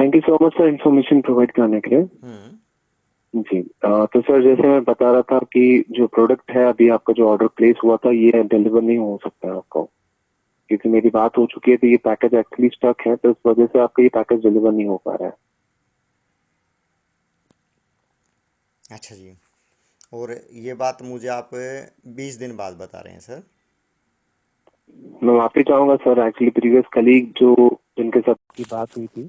Thank you so much sir information provide करने के लिए। जी तो सर जैसे मैं बता रहा था कि जो प्रोडक्ट है अभी आपका जो ऑर्डर प्लेस हुआ था ये डिलीवर नहीं हो सकता है आपको, क्योंकि मेरी बात हो चुकी है तो ये पैकेज एक्चुअली स्टक है, तो इस वजह से आपका ये पैकेज डिलीवर नहीं हो पा रहा है। अच्छा जी। और ये बात मुझे आप 20 दिन बाद बता रहे हैं सर? मैं माफी चाहूंगा सर, एक्चुअली प्रीवियस कलीग जो जिनके साथ की बात हुई थी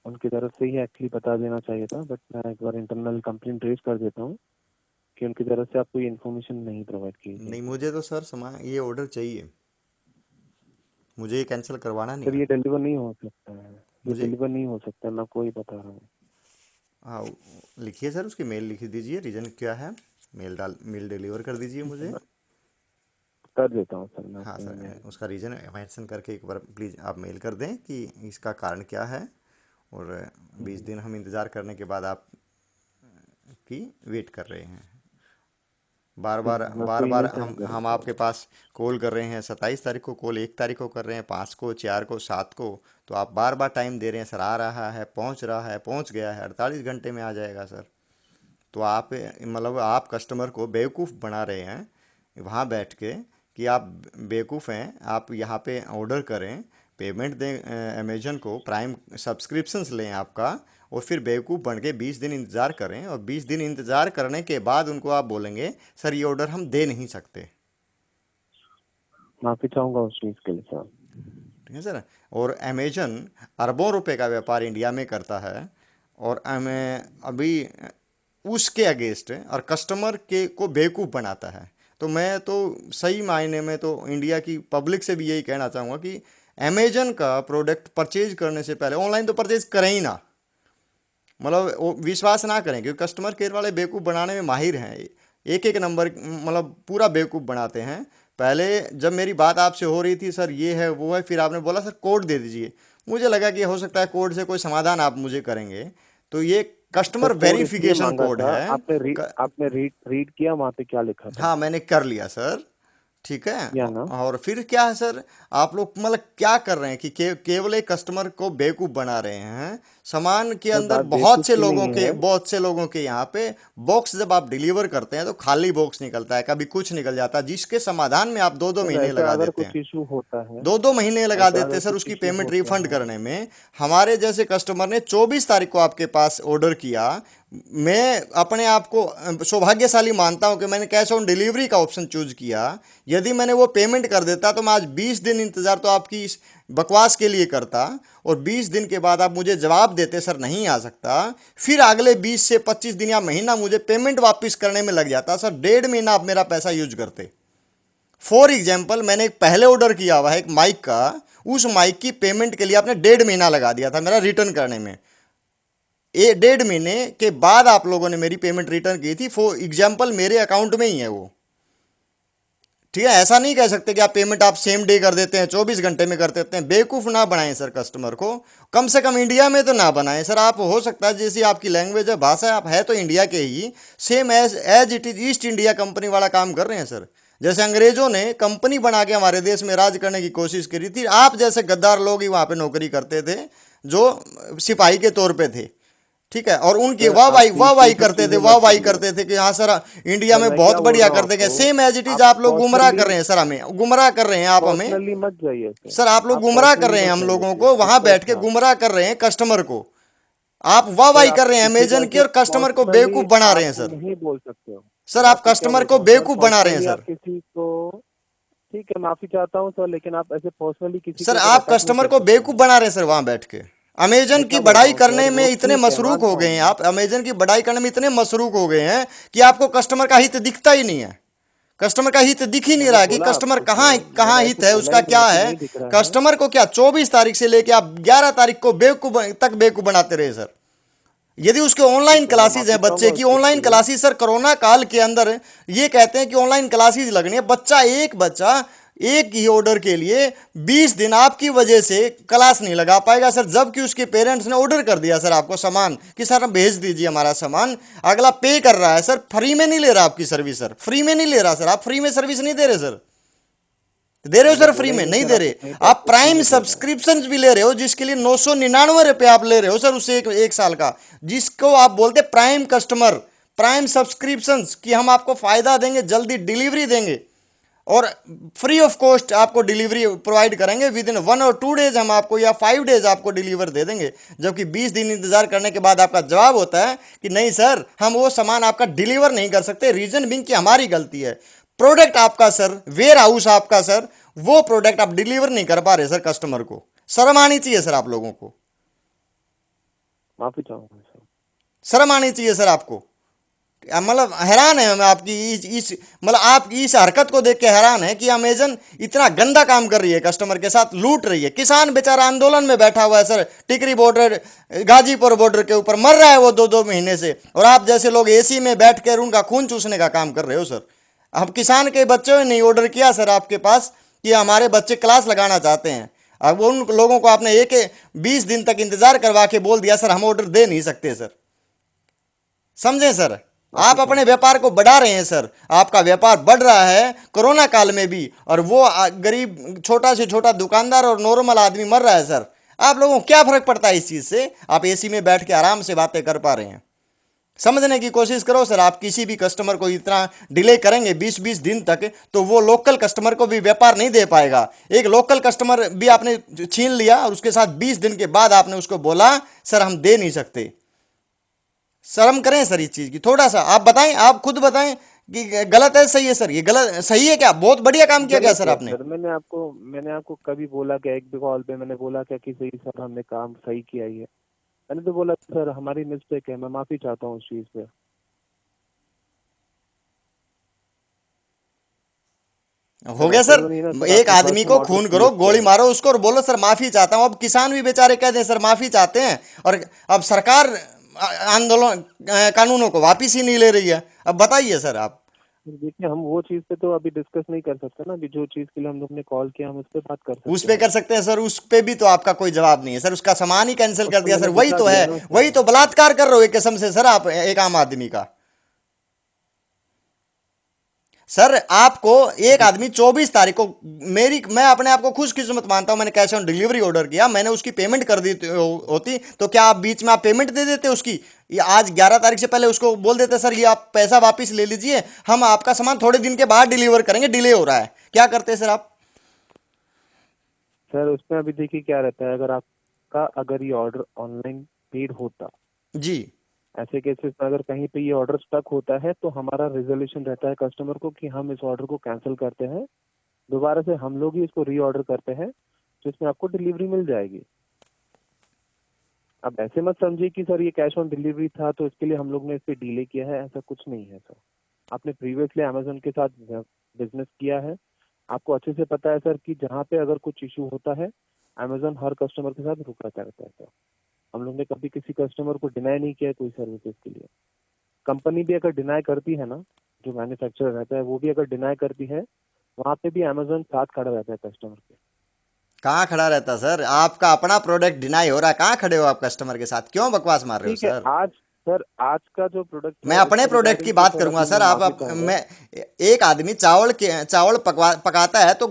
उनकी तरफ से ही एक्चुअली बता देना चाहिए था, बट मैं एक बार इंटरनल कंप्लेंट रेज कर देता हूँ कि उनकी तरफ से आपको ये इन्फॉर्मेशन नहीं प्रोवाइड की गई नहीं, थी। मुझे तो सर सामान ये ऑर्डर चाहिए, मुझे ये कैंसिल करवाना नहीं सर है। ये डिलीवर नहीं हो सकता है, ये मुझे डिलीवर नहीं हो सकता है, मैं आपको ही बता रहा हूँ। हाँ, लिखिए सर, उसकी मेल लिख दीजिए, रीज़न क्या है। मेल डिलीवर कर दीजिए मुझे। कर देता हूँ सर मैं हाँ आपको email। सर, उसका रीज़न मेंशन करके एक बार प्लीज़ आप मेल कर दें कि इसका कारण क्या है। और 20 दिन हम इंतज़ार करने के बाद आप की वेट कर रहे हैं। बार बार मैं बार आपको बार ईमेल सेंड कर हम देता आपके हूँ। पास कॉल कर रहे हैं, 27 तारीख को कॉल, 1 तारीख को कर रहे हैं, 5 को, 4 को, 7 को। तो आप बार बार टाइम दे रहे हैं सर, आ रहा है, पहुंच रहा है, पहुंच गया है, 48 घंटे में आ जाएगा सर। तो आप मतलब आप कस्टमर को बेवकूफ़ बना रहे हैं वहाँ बैठ के, कि आप बेवकूफ़ हैं, आप यहाँ पे ऑर्डर करें, पेमेंट दें अमेजन को, प्राइम सब्सक्रिप्शंस लें आपका, और फिर बेवकूफ़ बन के 20 दिन इंतज़ार करें, और 20 दिन इंतज़ार करने के बाद उनको आप बोलेंगे सर ये ऑर्डर हम दे नहीं सकते। माफी चाहूंगा उस चीज के लिए सर। ठीक है सर। और अमेजन अरबों रुपए का व्यापार इंडिया में करता है, और हमें अभी उसके अगेंस्ट और कस्टमर के को बेवकूफ़ बनाता है। तो मैं तो सही मायने में तो इंडिया की पब्लिक से भी यही कहना चाहूँगा कि अमेजन का प्रोडक्ट परचेज करने से पहले ऑनलाइन तो परचेज करें ही ना। मतलब वो विश्वास ना करें, क्योंकि कस्टमर केयर वाले बेवकूफ़ बनाने में माहिर हैं। एक एक नंबर मतलब पूरा बेवकूफ़ बनाते हैं। पहले जब मेरी बात आपसे हो रही थी सर ये है वो है, फिर आपने बोला सर कोड दे दीजिए। मुझे लगा कि हो सकता है कोड से कोई समाधान आप मुझे करेंगे। तो ये सर कस्टमर कोड इसलिए वेरिफिकेशन मांगा कोड था, है। आपने रीड किया वहां पे क्या लिखा था? हाँ, मैंने कर लिया सर। ठीक है। किया ना? और फिर क्या है सर, आप लोग मतलब क्या कर रहे हैं कि केवल एक कस्टमर को बेवकूफ़ बना रहे हैं। सामान के सर अंदर बात बेवकूफ की नहीं है। बहुत से लोगों के यहाँ पे बॉक्स जब आप डिलीवर करते हैं तो खाली बॉक्स निकलता है, कभी कुछ निकल जाता है, जिसके समाधान में आप दो दो सर महीने ऐसा लगा अगर देते कुछ हैं। इशू होता है, 2-2 महीने लगा ऐसा देते अगर हैं सर कुछ उसकी इशू पेमेंट होता रिफंड है। करने में। हमारे जैसे कस्टमर ने 24 तारीख को आपके पास ऑर्डर किया। मैं अपने आप को सौभाग्यशाली मानता हूं कि मैंने कैश ऑन डिलीवरी का ऑप्शन चूज किया। यदि मैंने वो पेमेंट कर देता तो मैं आज 20 दिन इंतज़ार तो आपकी इस बकवास के लिए करता, और 20 दिन के बाद आप मुझे जवाब देते सर नहीं आ सकता। फिर अगले 20 से 25 दिन या महीना मुझे पेमेंट वापस करने में लग जाता सर, 1.5 महीना आप मेरा पैसा यूज करते। फॉर एग्जाम्पल मैंने एक पहले ऑर्डर किया हुआ है एक माइक का, उस माइक की पेमेंट के लिए आपने 1.5 महीना लगा दिया था मेरा रिटर्न करने में। 1.5 महीने के बाद आप लोगों ने मेरी पेमेंट रिटर्न की थी। फॉर एग्जाम्पल मेरे अकाउंट में ही है वो। ठीक है, ऐसा नहीं कह सकते कि आप पेमेंट आप सेम डे कर देते हैं, 24 घंटे में कर देते हैं। बेवकूफ़ ना बनाएं सर कस्टमर को, कम से कम इंडिया में तो ना बनाएं सर। आप हो सकता है जैसी आपकी लैंग्वेज है, भाषा है, आप है तो इंडिया के ही, same as as it is East India company वाला काम कर रहे हैं सर। जैसे अंग्रेजों ने कंपनी बना के हमारे देश में राज करने की कोशिश करी थी, आप जैसे गद्दार लोग ही वहाँ पे नौकरी करते थे, जो सिपाही के तौर पे थे। ठीक है, और उनकी सर आप वाह प्लीज वाही ये सब करते थे, चीजें वाह मत वाही बोलिए। करते थे कि हाँ सर इंडिया सर में मैं क्या बहुत बोल बढ़िया रहा हूँ कर देंगे, आपको, सेम एज इट इज। आप आप लोग गुमराह कर पर्सनली रहे हैं सर, हमें गुमराह कर रहे हैं आप हमें। पर्सनली मत जाइए सर। सर आप लोग आप गुमराह कर पर्सनली रहे हैं मत हम जाइए लोगों प्लीज, को, वहां बैठ रिक्वेस्ट के है गुमराह आपसे। कर रहे हैं कस्टमर को। आप वाह सर वाही आप कर रहे हैं किसी को अमेजन की, ऐसे और कस्टमर को पर्सनली बेवकूफ बना रहे आप हैं सर। नहीं बोल सकते हो। सर मैं आप आपको क्या कस्टमर बोल को रहा हूँ सर, बेवकूफ बना रहे हैं पर्सनली आप सर। किसी को, ठीक है माफी चाहता हूँ सर, लेकिन आप ऐसे पर्सनली किसी के सर ऊपर आप अटैक नहीं कस्टमर कर को सकते बेवकूफ हैं। बना रहे हैं सर वहां बैठ के। अमेजन मैं की क्या बोल रहा बढ़ाई हूँ करने सर, में वो इतने ठीक है मसरूक हो मानता गए हूँ हैं मैं। आप, अमेजन की बढ़ाई करने में इतने मसरूक हो गए हैं कि आपको कस्टमर का हित दिखता ही नहीं है। कस्टमर का हित दिख ही नहीं मैंने रहा है कि बोला कस्टमर आपको कहाँ सर, कहाँ मैंने ऐसे हित है बोला उसका, ही नहीं क्या है कि है। नहीं दिख रहा है। कस्टमर को क्या 24 तारीख से लेके आप 11 तारीख को बेवकूफ तक बेवकूफ बनाते रहे सर। यदि उसके ऑनलाइन ठीक है मैं क्लासेज माफी है बच्चे चाहूंगा की, उस चीज के ऑनलाइन लिए। क्लासेज सर कोरोना काल के अंदर ये कहते हैं कि ऑनलाइन क्लासेज लगनी है, बच्चा एक ही ऑर्डर के लिए 20 दिन आपकी वजह से क्लास नहीं लगा पाएगा सर, जबकि उसके पेरेंट्स ने ऑर्डर कर दिया सर आपको सामान कि सर भेज दीजिए हमारा सामान। अगला पे कर रहा है सर, फ्री में नहीं ले रहा आपकी सर्विस सर, फ्री में नहीं ले रहा सर, आप फ्री में सर्विस नहीं दे रहे सर। दे रहे हो सर मैंने फ्री बोला ही में? नहीं नहीं सर, दे आप रहे। कहीं पे आप आपको फ्री प्राइम में दे रहे हैं। सब्सक्रिप्शन भी ले रहे हो जिसके लिए 999 रुपये आप ले रहे हो सर, उससे एक साल का, जिसको आप बोलते प्राइम कस्टमर, प्राइम सब्सक्रिप्शंस, कि हम आपको फायदा देंगे, जल्दी डिलीवरी देंगे और फ्री ऑफ कॉस्ट आपको डिलीवरी प्रोवाइड करेंगे, विद इन 1 और 2 डेज हम आपको, या 5 डेज आपको डिलीवर दे देंगे। जबकि 20 दिन इंतजार करने के बाद आपका जवाब होता है कि नहीं सर, हम वो सामान आपका डिलीवर नहीं कर सकते, रीजन बिंग कि हमारी गलती है, प्रोडक्ट आपका सर, वेयर हाउस आपका सर, वो प्रोडक्ट आप डिलीवर नहीं कर पा रहे सर कस्टमर को। शर्म आनी चाहिए सर आप लोगों को, माफी चाहूंगा सर। शर्म आनी चाहिए सर आपको। मतलब हैरान है मैं आपकी इस मतलब आप इस हरकत को देख के हैरान है कि अमेजन इतना गंदा काम कर रही है, कस्टमर के साथ लूट रही है। किसान बेचारा आंदोलन में बैठा हुआ है सर, टिकरी बॉर्डर, गाजीपुर बॉर्डर के ऊपर मर रहा है वो 2-2 महीने से, और आप जैसे लोग एसी में बैठ कर उनका खून चूसने का काम कर रहे हो सर। अब किसान के बच्चों ने नहीं ऑर्डर किया सर आपके पास कि हमारे बच्चे क्लास लगाना चाहते हैं, अब उन लोगों को आपने 20 दिन तक इंतजार करवा के बोल दिया सर हम ऑर्डर दे नहीं सकते सर। समझे सर, आप अपने व्यापार को बढ़ा रहे हैं सर, आपका व्यापार बढ़ रहा है कोरोना काल में भी, और वो गरीब छोटा से छोटा दुकानदार और नॉर्मल आदमी मर रहा है सर। आप लोगों को क्या फर्क पड़ता है इस चीज़ से? आप एसी में बैठ के आराम से बातें कर पा रहे हैं। समझने की कोशिश करो सर, आप किसी भी कस्टमर को इतना डिले करेंगे 20-20 दिन तक, तो वो लोकल कस्टमर को भी व्यापार नहीं दे पाएगा। एक लोकल कस्टमर भी आपने छीन लिया और उसके साथ 20 दिन के बाद आपने उसको बोला सर हम दे नहीं सकते। शर्म करें सर इस चीज़ की, थोड़ा सा आप बताएं, आप खुद बताएं कि गलत है सही है सर, ये गलत सही है क्या? बहुत बढ़िया काम किया क्या गलत सर है आपने? सर। मैंने आपको कभी बोला क्या? एक भी कॉल पे मैंने बोला क्या कि सही सर हमने काम सही किया ही है? मैंने तो बोला सर हमारी मिस्टेक है, मैं माफी चाहता हूँ उस चीज पे। हो सर गया ऐसे सर। तो नहीं ना सर, एक आपने आदमी पर्सनल को ऑर्डर खून करो, प्लेस किया गोली है। मारो उसको और बोलो सर माफी चाहता हूं। अब किसान भी बेचारे कह दें सर माफी चाहते हैं, और अब सरकार आंदोलन कानूनों को वापिस ही नहीं ले रही है। अब बताइए सर आप। देखिए हम वो चीज पे तो अभी डिस्कस नहीं कर सकते ना, अभी जो चीज के लिए हम लोग ने कॉल किया हम उस पर बात कर उस सकते पे हैं। कर सकते हैं सर, उस पे भी तो आपका कोई जवाब नहीं है सर, उसका सामान ही कैंसिल उस कर पर दिया सर। मैंने वही बता तो दिया है, ना वही उसको। तो बलात्कार कर रहे हो एक किस्म से सर आप, एक आम आदमी का। सर आपको एक आदमी 24 तारीख को, मैं अपने आप को खुशकिस्मत मानता हूं, मैंने कैश ऑन डिलीवरी ऑर्डर किया, मैंने उसकी पेमेंट कर दी होती तो क्या आप बीच में आप पेमेंट दे देते उसकी? ये आज 11 तारीख से पहले उसको बोल देते सर ये आप पैसा वापस ले लीजिए, हम आपका सामान थोड़े दिन के बाद डिलीवर करेंगे, डिले हो रहा है। क्या करते सर आप? सर उसमें अभी देखिए क्या रहता है, अगर ये ऑर्डर ऑनलाइन पेड होता, जी। ऐसे केसेस में अगर कहीं पे ये ऑर्डर स्टक होता है तो हमारा रिजोल्यूशन रहता है कस्टमर को कि हम इस ऑर्डर को कैंसिल करते हैं, दोबारा से हम लोग ही इसको रीऑर्डर करते हैं, जिसमें आपको डिलीवरी मिल जाएगी। अब ऐसे मत समझिए कि सर ये कैश ऑन डिलीवरी था तो इसके लिए हम लोग ने इस पे डिले किया है, ऐसा कुछ नहीं है सर। आपने प्रीवियसली अमेजोन के साथ बिजनेस किया है, आपको अच्छे से पता है सर कि जहाँ पे अगर कुछ इशू होता है अमेजोन हर कस्टमर के साथ रुका रहता है सर। हम लोग ने कभी किसी कस्टमर को डिनाई नहीं किया है कोई सर्विसेज के लिए। कंपनी भी अगर डिनाई करती है ना, जो मैन्युफैक्चरर रहता है वो भी अगर डिनाई करती है, वहाँ पे भी अमेजोन साथ खड़ा रहता है कस्टमर के। कहाँ खड़ा रहता सर? आपका अपना प्रोडक्ट डिनाई हो रहा है, कहाँ खड़े हो आप कस्टमर के साथ? क्यों बकवास मार रहे हो ठीक है, सर? आज का जो प्रोडक्ट मैं है अपने उसके प्रोडक्ट की रिगार्डिंग तो बात सर करूंगा अभी सर। मैं माफी चाहूंगा। मैं एक आदमी चावल पकाता है तो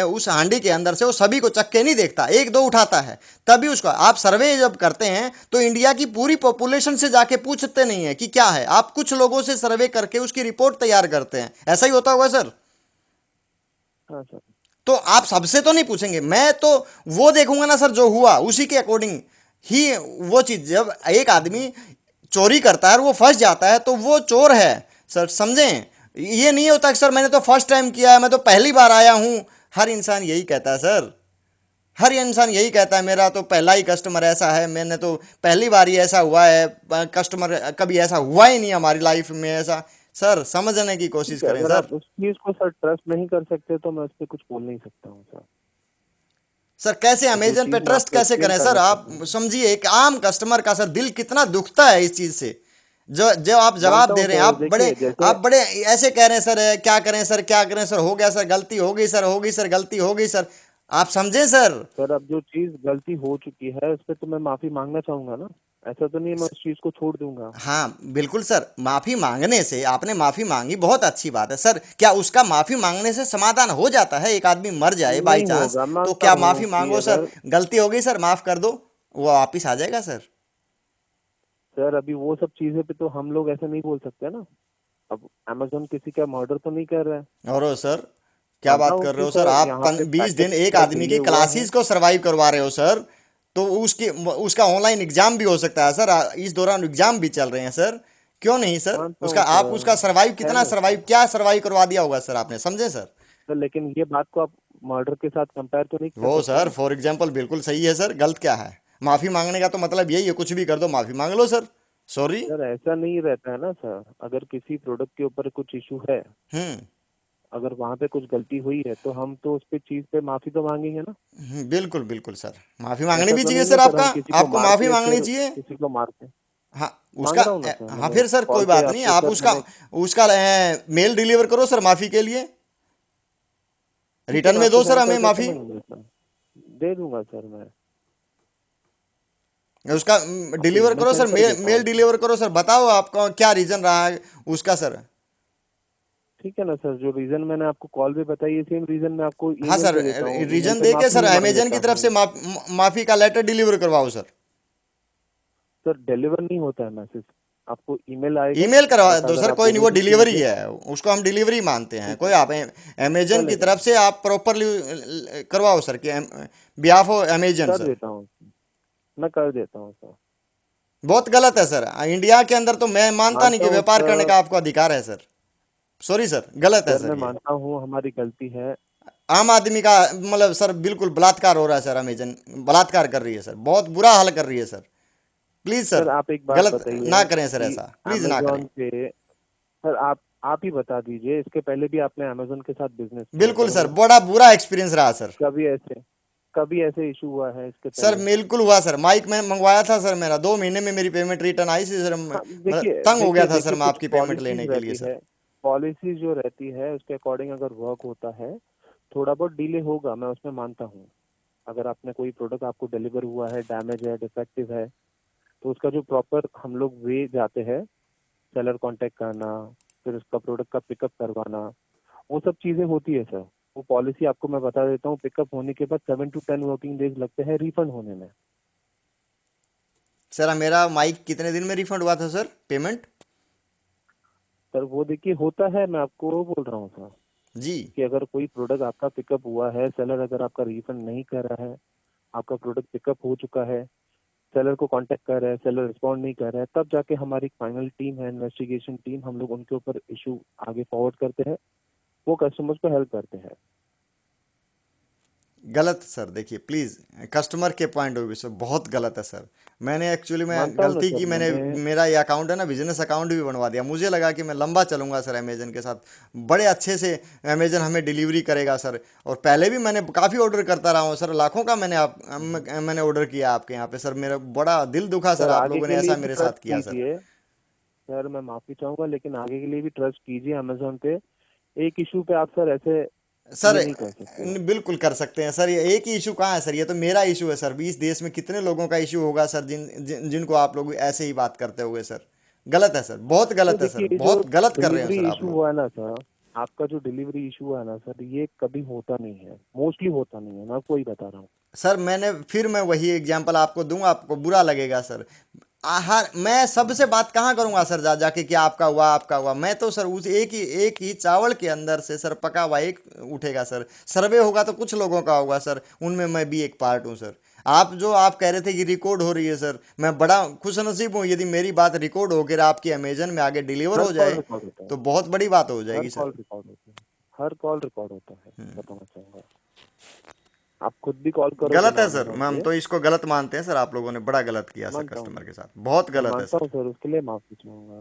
उस हांडी के अंदर से वो सभी को चख के नहीं देखता, एक दो उठाता है तभी उसको। आप सर्वे जब करते हैं तो इंडिया की पूरी पॉपुलेशन से जाके पूछते नहीं है कि क्या है, आप कुछ लोगों से सर्वे करके उसकी रिपोर्ट तैयार करते हैं, ऐसा ही होता होगा सर। हाँ सर। तो आप सबसे तो नहीं पूछेंगे, मैं तो वो देखूंगा ना सर जो हुआ उसी के अकॉर्डिंग ही वो चीज। जब एक आदमी चोरी करता है और वो फंस जाता है तो वो चोर है सर, समझें? ये नहीं होता कि सर मैंने तो फर्स्ट टाइम किया है, मैं तो पहली बार आया हूं। हर इंसान यही कहता है सर, हर इंसान यही कहता है मेरा तो पहला ही कस्टमर ऐसा है, मैंने तो पहली बार ही ऐसा हुआ है, कस्टमर कभी ऐसा हुआ ही नहीं हमारी लाइफ में ऐसा। सर समझने की कोशिश ठीक है, करें अगर सर। आप उस चीज को सर ट्रस्ट नहीं कर सकते तो मैं उस पर कुछ बोल नहीं सकता हूँ सर। सर कैसे अब वो अमेजन पे चीज मैं ट्रस्ट आपको कैसे एक्सप्लेन करें सर? करना आप चाहता हूँ। समझिए एक आम कस्टमर का सर दिल कितना दुखता है इस चीज से। जो जो आप जवाब मानता दे हूँ रहे हैं, सर, देखिए जैसे आप बड़े ऐसे कह रहे हैं सर क्या करें सर, क्या करें सर, हो गया सर, गलती हो गई सर, हो गई सर, गलती हो गई सर। आप समझे सर। सर अब जो चीज गलती हो चुकी है उस पर तो मैं माफी मांगना चाहूंगा ना। ऐसा तो नहीं है मैं उस चीज को छोड़ दूंगा। हाँ बिल्कुल सर, माफी मांगने से, आपने माफी मांगी बहुत अच्छी बात है सर, क्या उसका माफी मांगने से समाधान हो जाता है? एक आदमी मर जाए बाई नहीं चांस होगा, तो मानता क्या हूँ माफी कि मांगो सर, अगर गलती हो गई सर माफ कर दो, वो वापिस आ जाएगा सर। सर अभी वो सब चीजें पे तो हम लोग ऐसा नहीं बोल सकते ना। अब अमेजोन किसी का मर्डर तो नहीं कर रहा है। और ओ सर, क्या मानता बात हूँ कर रहे कि हो सर सर आप, यहाँ पे 20 दिन पैकेट एक का आदमी डिले की हुआ है। क्लासेस को सरवाइव करवा रहे हो सर, तो उसकी, उसका ऑनलाइन एग्जाम भी हो सकता है सर, इस दौरान एग्जाम भी चल रहे हैं सर, क्यों नहीं सर? मानता उसका हूँ आप उसका सर। सरवाइव, है कितना ना सरवाइव, सर। क्या सरवाइव करवा दिया होगा सर आपने, समझे सर? सर लेकिन ये बात को आप मर्डर के साथ कंपेयर तो नहीं कर वो सकते सर ना। फॉर एग्जाम्पल बिल्कुल सही है सर, गलत क्या है? माफी मांगने का तो मतलब यही है, कुछ भी कर दो माफी मांग लो सर, सॉरी। सर ऐसा नहीं रहता है ना सर, अगर किसी प्रोडक्ट के ऊपर कुछ इशू है, हम्म। अगर वहां पे कुछ गलती हुई है तो हम तो उस पे चीज पे माफी तो मांगेंगे ना। बिल्कुल बिल्कुल सर, माफी मांगनी ऐसा भी तो चाहिए नहीं ना सर सर आपका, हम किसी को आपको मार माफी के मांगनी फिर चाहिए। किसी को मारते हैं। हाँ उसका मांग रहा हूँ ना सर हाँ मैंने फिर सर कॉल कोई पे बात नहीं, आपको आप सर उसका, मैंने। उसका मेल डिलीवर करो सर माफी के लिए, ठीक है रिटर्न मैं में आपको दो सर सेंड कर हमें देता माफी। हूँ email सर। दे दूंगा सर मैं। उसका आपको डिलीवर ईमेल करो सेंड सर, कर मेल देता मेल हूँ सर। डिलीवर करो सर, बताओ आपका क्या रीजन रहा है उसका सर। ठीक है ना सर, जो रीजन मैंने आपको कॉल पे बताई है सेम रीजन मैं आपको हाँ ईमेल सर, पे देता हूँ, ईमेल रीजन पे दे के माफी सर भी मांग अमेजन लेता की तरफ से हूँ। माफी का लेटर डिलीवर करवाओ सर। सर डिलीवर नहीं होता है मैसेज, आपको ईमेल आएगा। ईमेल करवा बट दो अगर सर, आप कोई नहीं, वो बोलोगे कि डिलीवरी मुझे। है, उसको हम डिलीवरी मानते हैं, ठीक कोई है आप अमेजन की चलेगा, तरफ से आप प्रॉपरली करवाओ सर, कि बिहाफ ऑफ अमेजन कर सर। देता हूँ। मैं कर देता हूँ सर। बहुत गलत है सर, इंडिया के अंदर तो मैं मानता नहीं मानता कि हूँ व्यापार करने सर। का आपको अधिकार है सर, सॉरी सर, गलत है सर सर मैं ये। मानता हूँ हमारी गलती है। आम आदमी का मतलब सर बिल्कुल बलात्कार हो रहा है सर, अमेजन बलात्कार कर रही है सर, बहुत बुरा हाल कर रही है सर, प्लीज सर सर, आप एक बात गलत ना बताइए करें सर, कि ऐसा प्लीज ना करें। अमेजोन पे, सर आप ही बता दीजिए, इसके पहले भी आपने अमेजोन के साथ बिजनेस किया बिल्कुल सर सर, वो। बड़ा बुरा एक्सपीरियंस रहा सर। कभी ऐसे कभी ऐसे इशू हुआ है इसके सर पहले? बिल्कुल हुआ सर, माइक में मंगवाया था सर, मेरा 2 महीने में मेरी पेमेंट रिटर्न आई थी सर, हाँ मतलब देखिए तंग हो गया देखिए था सर देखिए, मैं कुछ आपकी पेमेंट पॉलिसीज लेने के लिए रहती सर। है। पॉलिसी जो रहती है उसके अकॉर्डिंग अगर वर्क होता है, थोड़ा बहुत डिले होगा, मैं उसमें मानता हूँ। अगर आपने कोई प्रोडक्ट आपको डिलीवर हुआ है, डैमेज है, डिफेक्टिव है, तो उसका जो प्रॉपर हम लोग वे जाते हैं, सेलर कांटेक्ट करना, फिर उसका प्रोडक्ट का पिकअप करवाना, वो सब चीजें होती है सर। वो पॉलिसी आपको मैं बता देता हूँ, पिकअप होने के बाद 7 to 10 वर्किंग डेज लगते हैं रिफंड होने में। सर मेरा माइक कितने दिन में रिफंड हुआ था सर, पेमेंट? सर वो देखिए होता है, मैं आपको वो बोल रहा हूँ सर, जी। कि अगर कोई प्रोडक्ट आपका पिकअप हुआ है, सेलर अगर आपका रिफंड नहीं कर रहा है, आपका प्रोडक्ट पिकअप हो चुका है, सेलर को कांटेक्ट कर रहा है, सेलर रिस्पॉन्ड नहीं कर रहा है, तब जाके हमारी फाइनल टीम है, इन्वेस्टिगेशन टीम, हम लोग उनके ऊपर इशू आगे फॉरवर्ड करते हैं, वो कस्टमर्स को हेल्प करते हैं। गलत सर, देखिए प्लीज़, कस्टमर के पॉइंट ऑफ व्यू से बहुत गलत है सर। मैंने एक्चुअली में मानता हूँ ना गलती सर की, मैंने मैंने। मेरा ये अकाउंट है ना, बिजनेस अकाउंट भी बनवा दिया, मुझे लगा कि मैं लंबा चलूंगा सर अमेजन के साथ, बड़े अच्छे से अमेजन हमें डिलीवरी करेगा सर, और पहले भी मैंने काफ़ी ऑर्डर करता रहा हूँ सर, लाखों का मैंने ऑर्डर किया आपके यहाँ पे सर, मेरा बड़ा दिल दुखा सर, सर आप आगे लोगों ने के लिए ऐसा भी मेरे ट्रस्ट साथ किया सर। कीजिए। सर मैं माफी चाहूंगा, लेकिन आगे के लिए भी ट्रस्ट कीजिए अमेजोन पे। एक इशू पे आप सर ऐसे सर ये नहीं कर सकते। बिल्कुल कर सकते हैं सर, ये एक ही इशू कहाँ है सर, ये तो मेरा इशू है सर, इस देश में कितने लोगों का इशू होगा सर, जिनको आप लोग ऐसे ही बात करते होगे सर, गलत है सर, बहुत तो गलत है सर, देखिए जो बहुत गलत कर रहे हो डिलीवरी सर आप इशू लोग। हुआ है ना सर, आपका जो डिलीवरी इशू हुआ है ना सर, ये कभी होता नहीं है, मोस्टली होता नहीं है, मैं आपको ही बता रहा हूँ। सर मैंने फिर मैं वही एग्जांपल आपको दूंगा, आपको बुरा लगेगा सर, हर मैं सबसे बात कहाँ करूंगा सर, जा जाके कि आपका हुआ आपका हुआ, मैं तो सर उस एक ही चावल के अंदर से सर पका हुआ एक उठेगा सर, सर्वे होगा तो कुछ लोगों का होगा सर, उनमें मैं भी एक पार्ट हूँ सर। आप जो आप कह रहे थे कि रिकॉर्ड हो रही है सर, मैं बड़ा खुशनसीब हूँ यदि मेरी बात रिकॉर्ड होकर आपकी अमेजन में आगे डिलीवर हर हो कॉल जाए, रिकॉर्ड होता है। तो बहुत बड़ी बात हो हर जाएगी सर। कॉल रिकॉर्ड होता है। हर कॉल रिकॉर्ड होता है, बताना चाहूंगा। आप खुद भी कॉल करोगे गलत ना है सर, अमेजोन हम पे। तो इसको गलत मानते हैं सर, आप लोगों ने बड़ा गलत किया सर मानता हूँ कस्टमर के साथ, बहुत मैं गलत है मानता सर। हूँ सर, उसके लिए माफी चाहूंगा।